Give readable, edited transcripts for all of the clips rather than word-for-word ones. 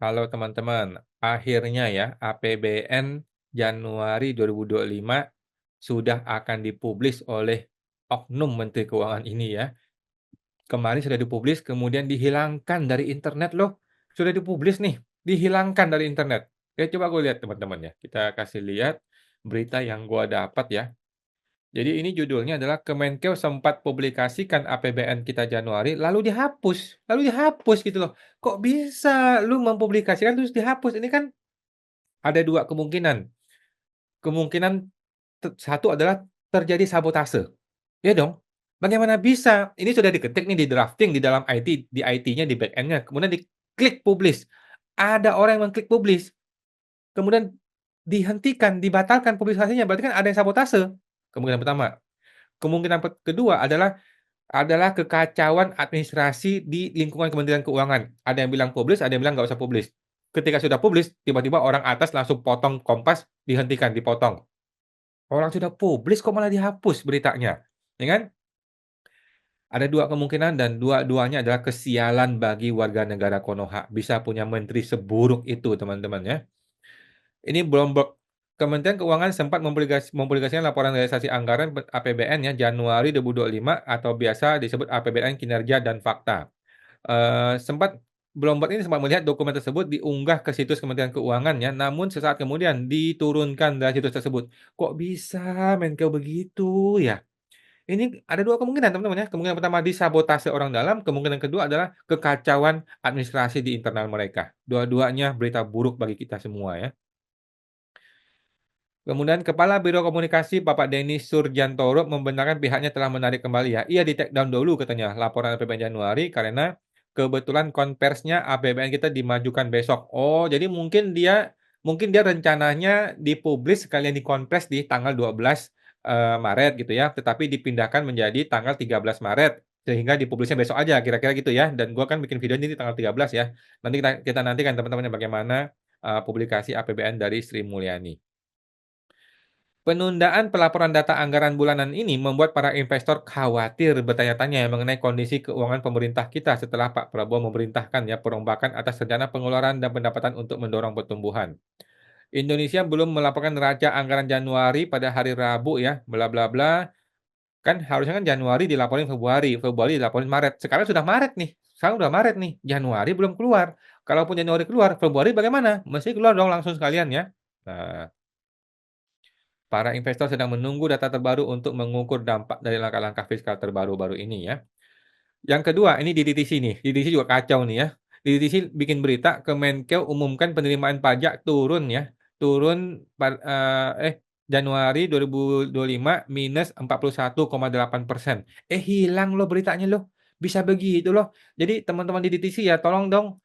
Halo teman-teman, akhirnya ya APBN Januari 2025 sudah akan dipublis oleh oknum Menteri Keuangan ini ya. Kemarin sudah dipublis kemudian dihilangkan dari internet loh. Sudah dipublis nih, dihilangkan dari internet. Oke, coba gue lihat teman-teman ya. Kita kasih lihat berita yang gua dapat ya. Jadi ini judulnya adalah Kemenkeu sempat publikasikan APBN kita Januari lalu dihapus gitu loh. Kok bisa lu mempublikasikan terus dihapus? Ini kan ada 2 kemungkinan. Kemungkinan satu adalah terjadi sabotase. Ya dong? Bagaimana bisa? Ini sudah diketik nih, di-drafting di dalam IT, di IT-nya, di back-end-nya, kemudian diklik publish. Ada orang yang mengklik publish, kemudian dihentikan, dibatalkan publikasinya, berarti kan ada yang sabotase. Kemungkinan pertama. Kemungkinan kedua adalah kekacauan administrasi di lingkungan Kementerian Keuangan. Ada yang bilang publish, ada yang bilang nggak usah publish. Ketika sudah publish, tiba-tiba orang atas langsung potong Kompas, dihentikan, dipotong. Orang sudah publish kok malah dihapus beritanya, ya kan? Ada 2 kemungkinan dan dua-duanya adalah kesialan bagi warga negara Konoha, bisa punya menteri seburuk itu teman-teman ya. Ini Bloomberg Kementerian Keuangan sempat mempublikasikan laporan realisasi anggaran APBN ya Januari 2025 atau biasa disebut APBN Kinerja dan Fakta. Sempat Bloomberg ini sempat melihat dokumen tersebut diunggah ke situs Kementerian Keuangan ya, namun sesaat kemudian diturunkan dari situs tersebut. Kok bisa Menkeu begitu ya? Ini ada 2 kemungkinan teman-teman ya. Kemungkinan pertama disabotase orang dalam, kemungkinan kedua adalah kekacauan administrasi di internal mereka. Dua-duanya berita buruk bagi kita semua ya. Kemudian Kepala Biro Komunikasi Bapak Denny Surjantoro membenarkan pihaknya telah menarik kembali ya. Iya di-take down dulu katanya laporan APBN Januari karena kebetulan konversinya APBN kita dimajukan besok. Oh, jadi mungkin dia rencananya dipublis sekalian dikonvers di tanggal 12 Maret gitu ya, tetapi dipindahkan menjadi tanggal 13 Maret sehingga dipublisnya besok aja kira-kira gitu ya. Dan gua kan bikin video ini di tanggal 13 ya. Nanti kita nantikan teman-teman bagaimana publikasi APBN dari Sri Mulyani. Penundaan pelaporan data anggaran bulanan ini membuat para investor khawatir bertanya-tanya mengenai kondisi keuangan pemerintah kita setelah Pak Prabowo memerintahkan ya perombakan atas rencana pengeluaran dan pendapatan untuk mendorong pertumbuhan. Indonesia belum melaporkan neraca anggaran Januari pada hari Rabu ya, bla bla bla. Kan harusnya kan Januari dilaporin Februari, Februari dilaporin Maret. Sekarang sudah Maret nih. Sekarang udah Maret nih, Januari belum keluar. Kalaupun Januari keluar, Februari bagaimana? Mesti keluar dong langsung sekalian ya. Nah, para investor sedang menunggu data terbaru untuk mengukur dampak dari langkah-langkah fiskal terbaru-baru ini ya. Yang kedua, ini di DTC nih. DTC juga kacau nih ya. DTC bikin berita Kemenkeu umumkan penerimaan pajak turun ya. Turun Januari 2025 minus 41,8%. Hilang loh beritanya loh. Bisa begitu loh. Jadi teman-teman di DTC ya tolong dong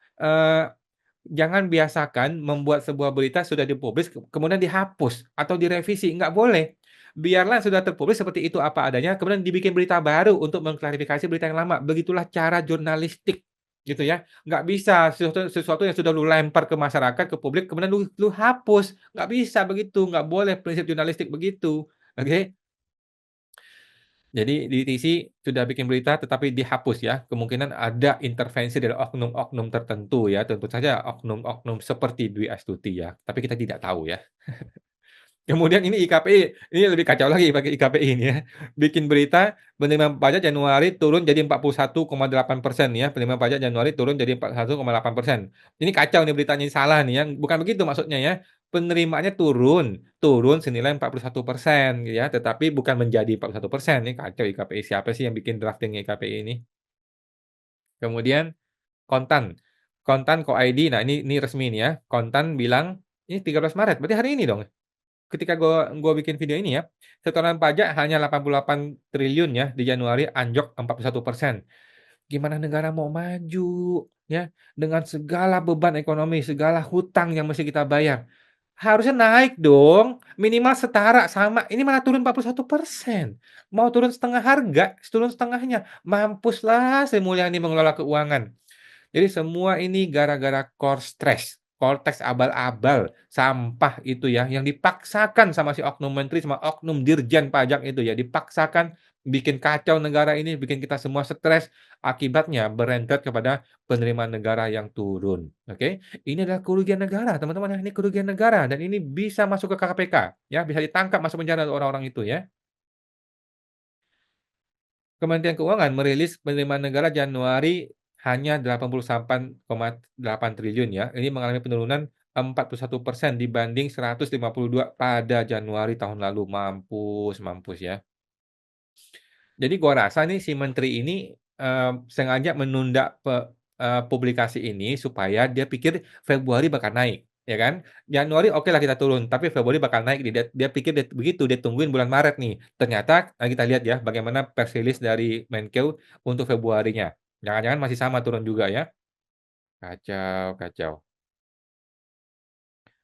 jangan biasakan membuat sebuah berita sudah dipublis kemudian dihapus atau direvisi, nggak boleh. Biarlah sudah terpublis seperti itu apa adanya, kemudian dibikin berita baru untuk mengklarifikasi berita yang lama. Begitulah cara jurnalistik, gitu ya. Nggak bisa sesuatu yang sudah lu lempar ke masyarakat, ke publik, kemudian lu hapus. Nggak bisa begitu, nggak boleh prinsip jurnalistik begitu. Oke? Jadi di TC sudah bikin berita tetapi dihapus ya, kemungkinan ada intervensi dari oknum-oknum tertentu ya, tentu saja oknum-oknum seperti Dwi Astuti ya, tapi kita tidak tahu ya. Kemudian ini IKPI, ini lebih kacau lagi pakai IKPI ini ya. Bikin berita penerimaan pajak Januari turun jadi 41,8% ya, penerimaan pajak Januari turun jadi 41,8%. Ini kacau nih beritanya, ini salah nih ya, bukan begitu maksudnya ya. Penerimaannya turun senilai 41% ya, tetapi bukan menjadi 41%. Ini kacau IKPI, siapa sih yang bikin drafting IKPI ini? Kemudian Kontan, Kontan.co.id, nah ini resmi nih ya, Kontan bilang, ini 13 Maret, berarti hari ini dong? Ketika gua bikin video ini ya, setoran pajak hanya 88 triliun ya di Januari anjlok 41%. Gimana negara mau maju ya dengan segala beban ekonomi, segala hutang yang mesti kita bayar. Harusnya naik dong, minimal setara sama, ini malah turun 41%. Mau turun setengah harga, turun setengahnya. Mampuslah Sri Mulyani mengelola keuangan. Jadi semua ini gara-gara core stress. Korteks abal-abal, sampah itu ya, yang dipaksakan sama si oknum menteri, sama oknum dirjen pajak itu ya, dipaksakan bikin kacau negara ini, bikin kita semua stres, akibatnya berentret kepada penerimaan negara yang turun, oke? Ini adalah kerugian negara, teman-teman ya, ini kerugian negara dan ini bisa masuk ke KPK, ya, bisa ditangkap, masuk penjara orang-orang itu ya. Kementerian Keuangan merilis penerimaan negara Januari hanya 88,8 triliun ya. Ini mengalami penurunan 41% dibanding 152 pada Januari tahun lalu. Mampus mampus ya. Jadi gua rasa nih si menteri ini, sengaja menunda publikasi ini supaya dia pikir Februari bakal naik, ya kan. Januari okelah kita turun, tapi Februari bakal naik nih, dia pikir begitu, dia tungguin bulan Maret nih. Ternyata, kita lihat ya bagaimana press release dari Menkeu untuk Februarinya. Jangan-jangan masih sama turun juga ya. Kacau kacau.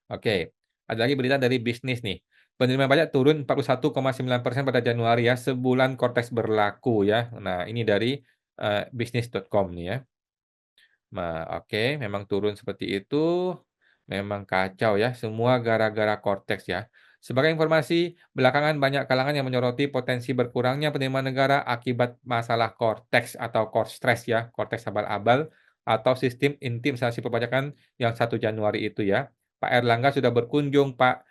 Oke, ada lagi berita dari bisnis nih. Penerimaan pajak turun 41,9% pada Januari ya, sebulan Kortex berlaku ya. Nah, ini dari, bisnis.com nih ya. Oke, memang turun seperti itu, memang kacau ya, semua gara-gara Kortex ya. Sebagai informasi, belakangan banyak kalangan yang menyoroti potensi berkurangnya penerimaan negara akibat masalah Kortex atau Korstress ya, Kortex abal-abal atau sistem intimidasi perpajakan yang 1 Januari itu ya. Pak Erlangga sudah berkunjung, Pak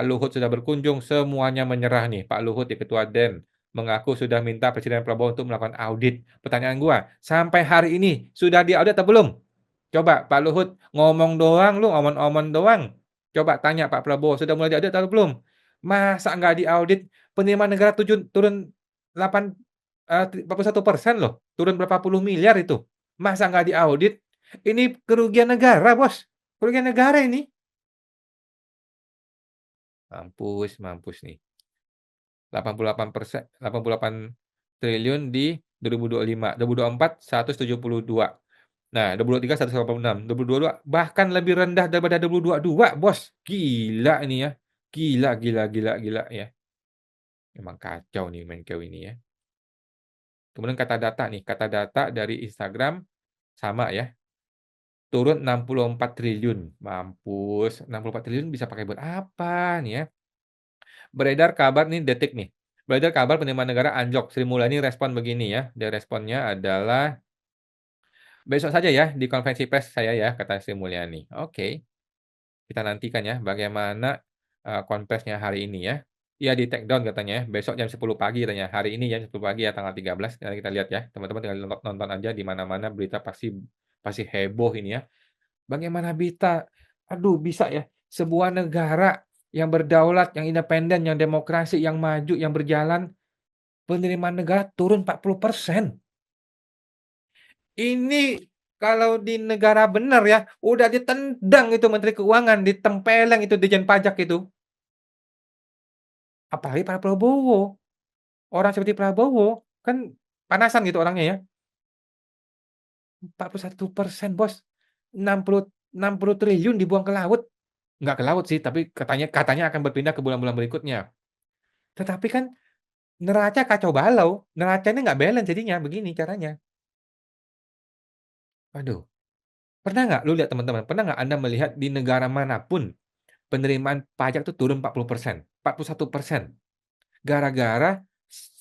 Luhut sudah berkunjung, semuanya menyerah nih. Pak Luhut ya Ketua DEN mengaku sudah minta Presiden Prabowo untuk melakukan audit. Pertanyaan gua, sampai hari ini sudah diaudit atau belum? Coba Pak Luhut ngomong doang lu, omong-omong doang. Coba tanya Pak Prabowo, sudah mulai diaudit atau belum? Masa nggak diaudit, penerimaan negara turun 8, 41% loh, turun berapa puluh miliar itu. Masa nggak diaudit? Ini kerugian negara, Bos, kerugian negara ini. Mampus mampus nih. 88 triliun di 2025, 2024 172. Nah, 2023 186, 2022 bahkan lebih rendah daripada 2022, Bos. Gila ini ya. Gila gila gila gila ya. Emang kacau nih Menkeu ini ya. Kemudian kata data nih, kata data dari Instagram sama ya, turun 64 triliun. Mampus, 64 triliun bisa pakai buat apa nih ya. Beredar kabar nih Detik nih. Beredar kabar penerimaan negara anjlok. Sri Mulyani respon begini ya. Dia responnya adalah, "Besok saja ya di konferensi pers saya ya," kata Sri Mulyani. Oke, kita nantikan ya bagaimana, konferensinya hari ini ya. Iya di take down katanya ya, besok jam 10 pagi katanya, hari ini jam 10 pagi ya tanggal 13, nanti kita lihat ya, teman-teman tinggal nonton aja di mana-mana berita pasti pasti heboh ini ya. Bagaimana bisa ya, sebuah negara yang berdaulat, yang independen, yang demokrasi, yang maju, yang berjalan, penerimaan negara turun 40%. Ini kalau di negara benar ya, udah ditendang itu Menteri Keuangan, ditempeleng itu Ditjen Pajak itu. Apalagi Pak Prabowo, orang seperti Prabowo, kan panasan gitu orangnya ya. 41% Bos, 60 triliun dibuang ke laut. Nggak ke laut sih, tapi katanya katanya akan berpindah ke bulan-bulan berikutnya. Tetapi kan neraca kacau balau, neracanya nggak balance jadinya, begini caranya. Aduh, pernah nggak lu lihat teman-teman, pernah nggak Anda melihat di negara manapun penerimaan pajak tuh turun 40%, 41%, gara-gara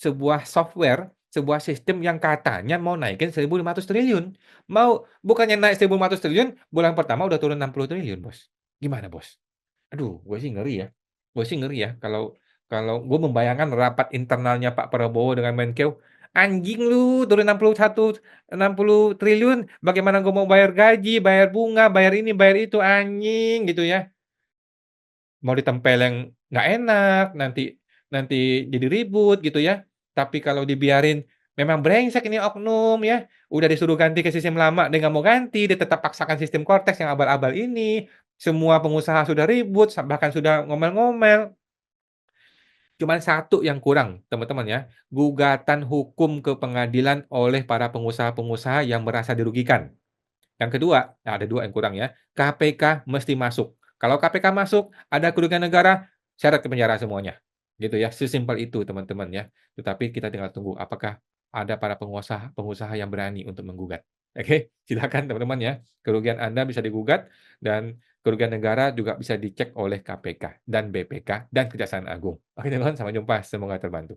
sebuah software, sebuah sistem yang katanya mau naikin 1.500 triliun. Bukannya naik 1.500 triliun, bulan pertama udah turun 60 triliun, Bos. Gimana, Bos? Aduh, gue sih ngeri ya. Gue sih ngeri ya kalau kalau gue membayangkan rapat internalnya Pak Prabowo dengan Menkeu, "Anjing lu turun 60 triliun, bagaimana gue mau bayar gaji, bayar bunga, bayar ini, bayar itu, anjing," gitu ya. Mau ditempeleng nggak enak, nanti nanti jadi ribut gitu ya. Tapi kalau dibiarin memang brengsek ini oknum ya, udah disuruh ganti ke sistem lama dia nggak mau ganti, dia tetap paksakan sistem Kortex yang abal-abal ini. Semua pengusaha sudah ribut, bahkan sudah ngomel-ngomel. Cuman satu yang kurang teman-teman ya, gugatan hukum ke pengadilan oleh para pengusaha-pengusaha yang merasa dirugikan. Yang kedua, nah ada 2 yang kurang ya, KPK mesti masuk. Kalau KPK masuk, ada kerugian negara, seret ke penjara semuanya. Gitu ya, sesimpel itu teman-teman ya. Tetapi kita tinggal tunggu apakah ada para pengusaha pengusaha yang berani untuk menggugat. Oke, silakan teman-teman ya. Kerugian Anda bisa digugat dan kerugian negara juga bisa dicek oleh KPK dan BPK dan Kejaksaan Agung. Oke teman-teman, sampai jumpa, semoga terbantu.